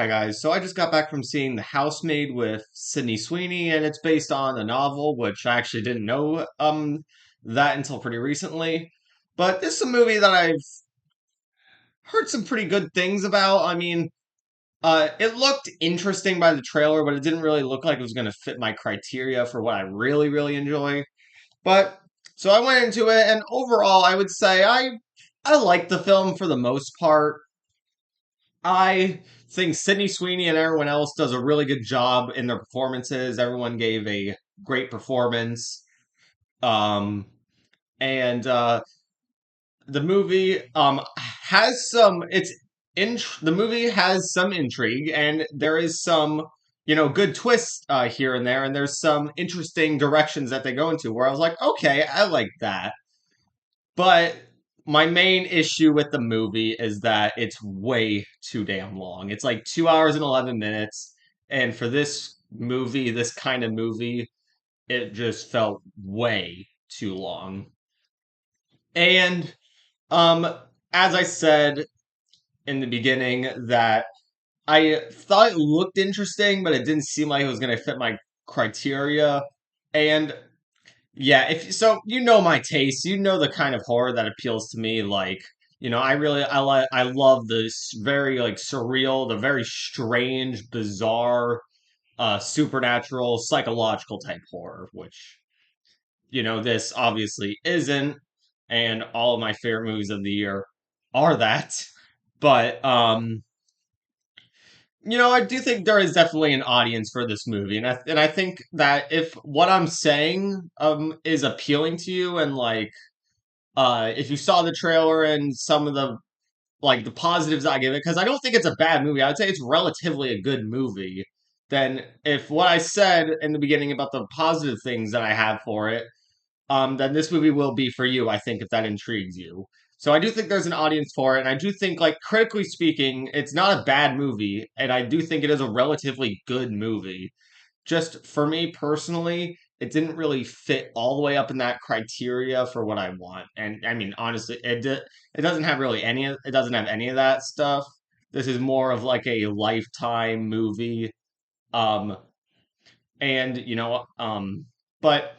Hi guys, so I just got back from seeing The Housemaid with Sydney Sweeney, and it's based on a novel, which I actually didn't know that until pretty recently. But this is a movie that I've heard some pretty good things about. It looked interesting by the trailer, but it didn't really look like it was going to fit my criteria for what I really enjoy. But so I went into it, and overall, I would say I liked the film for the most part. I think Sydney Sweeney and everyone else does a really good job in their performances. Everyone gave a great performance. Um, and The movie has some it's in the movie has some intrigue, and there is some good twists here and there, and there's some interesting directions that they go into where I was like, okay, I like that. But my main issue with the movie is that it's way too damn long. It's like 2 hours and 11 minutes. And for this movie, this kind of movie, it just felt way too long. And um, as I said in the beginning, that I thought it looked interesting, but it didn't seem like it was going to fit my criteria. And yeah, if so, my taste. You know the kind of horror that appeals to me. Like, I love this very like surreal, the very strange, bizarre, supernatural, psychological type horror, which this obviously isn't, and all of my favorite movies of the year are that. But I do think there is definitely an audience for this movie, and I think that if what I'm saying is appealing to you, and like if you saw the trailer and some of the positives I give it, because I don't think it's a bad movie. I would say it's relatively a good movie. Then if what I said in the beginning about the positive things that I have for it, then this movie will be for you, I think, if that intrigues you. So I do think there's an audience for it, and I do think, like, critically speaking, it's not a bad movie, and I do think it is a relatively good movie. Just for me personally, it didn't really fit all the way up in that criteria for what I want. And I mean, honestly, it doesn't have really it doesn't have any of that stuff. This is more of like a lifetime movie. Um, and but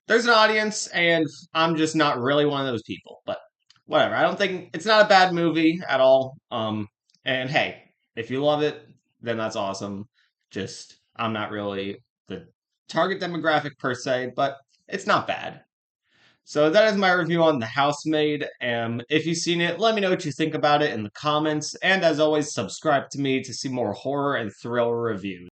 there's an audience, and I'm just not really one of those people. But whatever. I don't think it's not a bad movie at all. And hey, if you love it, then that's awesome. Just I'm not really the target demographic per se, but it's not bad. So that is my review on The Housemaid. If you've seen it, let me know what you think about it in the comments. And as always, subscribe to me to see more horror and thriller reviews.